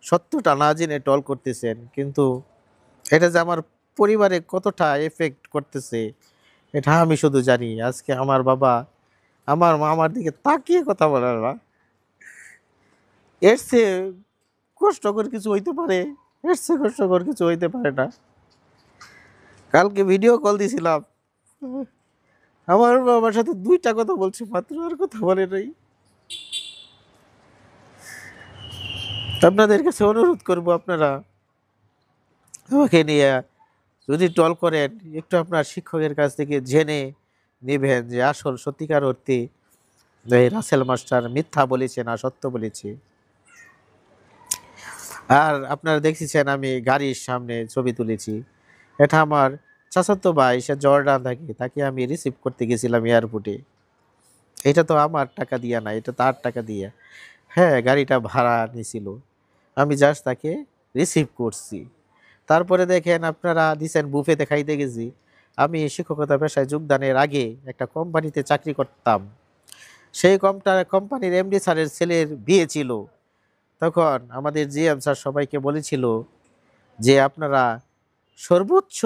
সত্যটা না জেনে টল করতেছেন, কিন্তু এটা যে আমার পরিবারে কতটা এফেক্ট করতেছে এটা আমি শুধু জানি। আজকে আমার বাবা, আমার মা আমার দিকে তাকিয়ে কথা বলার না, এর চেয়ে কষ্টকর কিছু হইতে পারে? এর চেয়ে কষ্টকর কিছু হইতে পারে না। কালকে ভিডিও কল দিছিলাম, আমার বাবার সাথে 2টা কথা বলছি মাত্র, আর কথা বলে নাই। আপনাদের কাছে অনুরোধ করব, আপনারা আমাকে নিয়ে যদি টল করেন, একটু আপনার শিক্ষকের কাছ থেকে জেনে নেবেন যে আসল সত্যিকার অর্থে এই রাসেল মাস্টার মিথ্যা বলেছে না সত্য বলেছে। আর আপনারা দেখেছেন আমি গাড়ির সামনে ছবি তুলেছি, এটা আমার চাচাতো ভাই, সে জর্ডান থাকে, তাকে আমি রিসিভ করতে গেছিলাম এয়ারপোর্টে। এটা তো আমার টাকা দিয়া না, এটা তার টাকা দিয়ে। হ্যাঁ, গাড়িটা ভাড়া নিছিল, আমি জাস্ট তাকে রিসিভ করছি। তারপরে দেখেন আপনারা দিচ্ছেন বুফেতে খাইতে গেছি। আমি শিক্ষকতা পেশায় যোগদানের আগে একটা কোম্পানিতে চাকরি করতাম। সেই কোম্পানির এমডি স্যারের ছেলের বিয়ে ছিল। তখন আমাদের জিএম স্যার সবাইকে বলেছিল যে আপনারা সর্বোচ্চ,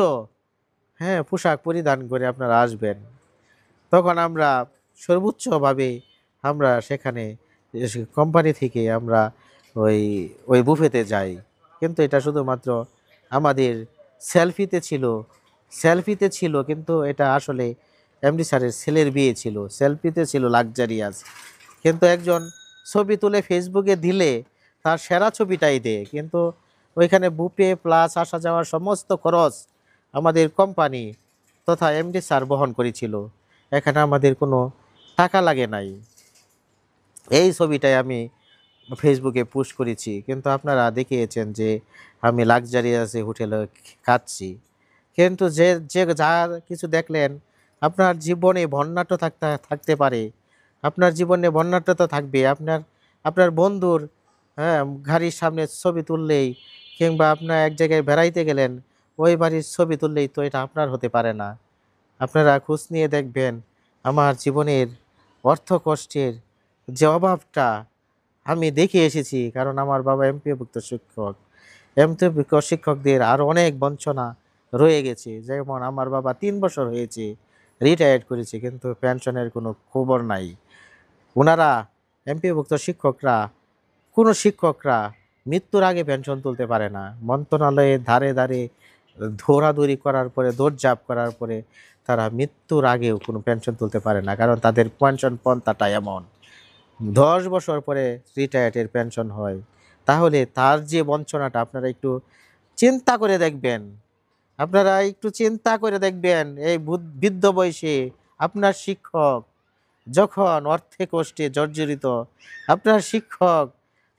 হ্যাঁ, পোশাক পরিধান করে আপনারা আসবেন। তখন আমরা সর্বোচ্চভাবে আমরা সেখানে কোম্পানি থেকে আমরা ওই ওই বুফেতে যাই। কিন্তু এটা শুধুমাত্র আমাদের সেলফিতে ছিল, সেলফিতে ছিল, কিন্তু এটা আসলে এমডি স্যারের ছেলের বিয়ে ছিল। সেলফিতে ছিল লাক্সারিয়াস, কিন্তু একজন ছবি তুলে ফেসবুকে দিলে তার সেরা ছবিটাই দেয়, কিন্তু ওইখানে বুফে প্লাস আসা যাওয়ার সমস্ত খরচ আমাদের কোম্পানি তথা এমডি স্যার বহন করেছিল। এখানে আমাদের কোনো টাকা লাগে নাই। এই ছবিটাই আমি ফেসবুকে পোস্ট করেছি, কিন্তু আপনারা দেখিয়েছেন যে আমি লাক্সারিয়াসে হোটেলে খাচ্ছি। কিন্তু যে যে যার কিছু দেখলেন, আপনার জীবনে বন্যাট্য থাকতে পারে, আপনার জীবনে বন্যাট্যতা থাকবে। আপনার আপনার বন্ধুর, হ্যাঁ, গাড়ির সামনে ছবি তুললেই, কিংবা আপনার এক জায়গায় বেড়াইতে গেলেন, ওই বাড়ির ছবি তুললেই তো এটা আপনার হতে পারে না। আপনারা খোঁজ নিয়ে দেখবেন আমার জীবনের অর্থ কষ্টের যে অভাবটা আমি দেখে এসেছি, কারণ আমার বাবা এমপিওভুক্ত শিক্ষক। এমপিওভুক্ত শিক্ষকদের আরও অনেক বঞ্চনা রয়ে গেছে। যেমন আমার বাবা 3 বছর হয়েছে রিটায়ার্ড করেছে, কিন্তু পেনশনের কোনো খবর নাই। ওনারা এমপিওভুক্ত শিক্ষকরা, কোনো শিক্ষকরা মৃত্যুর আগে পেনশন তুলতে পারে না। মন্ত্রণালয়ের ধারে ধারে দৌড়াদৌড়ি করার পরে, দৌড়ঝাঁপ করার পরে তারা মৃত্যুর আগেও কোনো পেনশন তুলতে পারে না, কারণ তাদের পেনশন পন্থাটা এমন। 10 বছর পরে রিটায়ার্ডের পেনশন হয়। তাহলে তার যে বঞ্চনাটা আপনারা একটু চিন্তা করে দেখবেন। আপনারা একটু চিন্তা করে দেখবেন, এই বৃদ্ধ বয়সে আপনার শিক্ষক যখন অর্থে কষ্টে জর্জরিত, আপনার শিক্ষক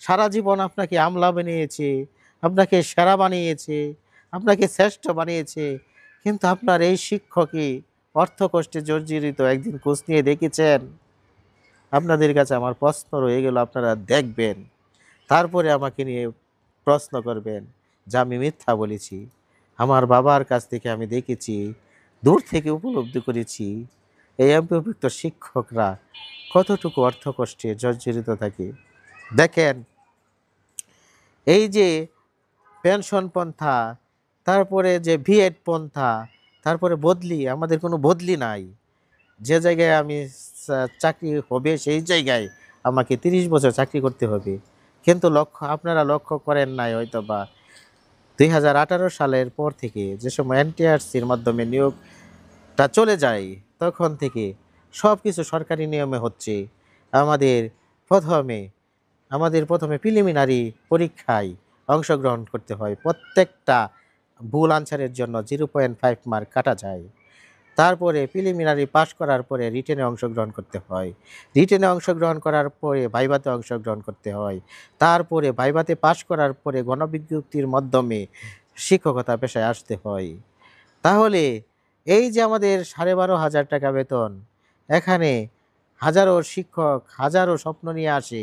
সারা জীবন আপনাকে আমলা বানিয়েছে, আপনাকে সেরা বানিয়েছে, আপনাকে শ্রেষ্ঠ বানিয়েছে, কিন্তু আপনার এই শিক্ষকই অর্থ কষ্টে জর্জরিত। একদিন খোঁজ নিয়ে দেখেছেন? আপনাদের কাছে আমার প্রশ্ন রয়ে গেল, আপনারা দেখবেন, তারপরে আমাকে নিয়ে প্রশ্ন করবেন যে আমি মিথ্যা বলেছি। আমার বাবার কাছ থেকে আমি দেখেছি, দূর থেকে উপলব্ধি করেছি এই অভিযুক্ত শিক্ষকরা কতটুকু অর্থকষ্টে জর্জরিত থাকে। দেখেন, এই যে পেনশন পন্থা, তারপরে যে ভিএড পন্থা, তারপরে বদলি, আমাদের কোনো বদলি নাই। যে জায়গায় আমি চাকরি হবে সেই জায়গায় আমাকে 30 বছর চাকরি করতে হবে। কিন্তু আপনারা লক্ষ্য করেন নাই হয়তো বা, 2018 সালের পর থেকে যে সময় এনটিআরসির মাধ্যমে নিয়োগটা চলে যায়, তখন থেকে সব কিছু সরকারি নিয়মে হচ্ছে। আমাদের প্রথমে প্রথমে প্রিলিমিনারি পরীক্ষায় অংশগ্রহণ করতে হয়। প্রত্যেকটা ভুল আনসারের জন্য 0.5 মার্ক কাটা যায়। তারপরে প্রিলিমিনারি পাস করার পরে রিটেনে অংশগ্রহণ করতে হয়। রিটেনে অংশগ্রহণ করার পরে ভাইভাতে অংশগ্রহণ করতে হয়। তারপরে ভাইভাতে পাস করার পরে গণবিজ্ঞপ্তির মাধ্যমে শিক্ষকতা পেশায় আসতে হয়। তাহলে এই যে আমাদের 12,500 টাকা বেতন, এখানে হাজারো শিক্ষক হাজারো স্বপ্ন নিয়ে আসে,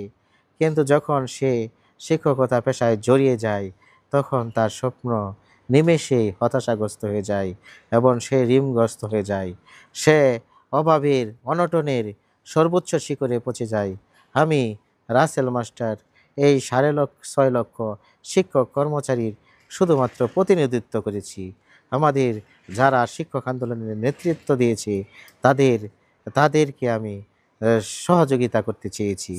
কিন্তু যখন সে শিক্ষকতা পেশায় জড়িয়ে যায়, তখন তার স্বপ্ন নিমেষেই হতাশাগ্রস্ত হয়ে যায় এবং সে ঋণগ্রস্ত হয়ে যায়। সে অভাবের অনটনের সর্বোচ্চ শিখরে পৌঁছে যায়। আমি রাসেল মাস্টার এই 6.5 লক্ষ শিক্ষক কর্মচারীর শুধুমাত্র প্রতিনিধিত্ব করেছি। আমাদের যারা শিক্ষক আন্দোলনের নেতৃত্ব দিয়েছে তাদের তাদেরকে আমি সহযোগিতা করতে চেয়েছি।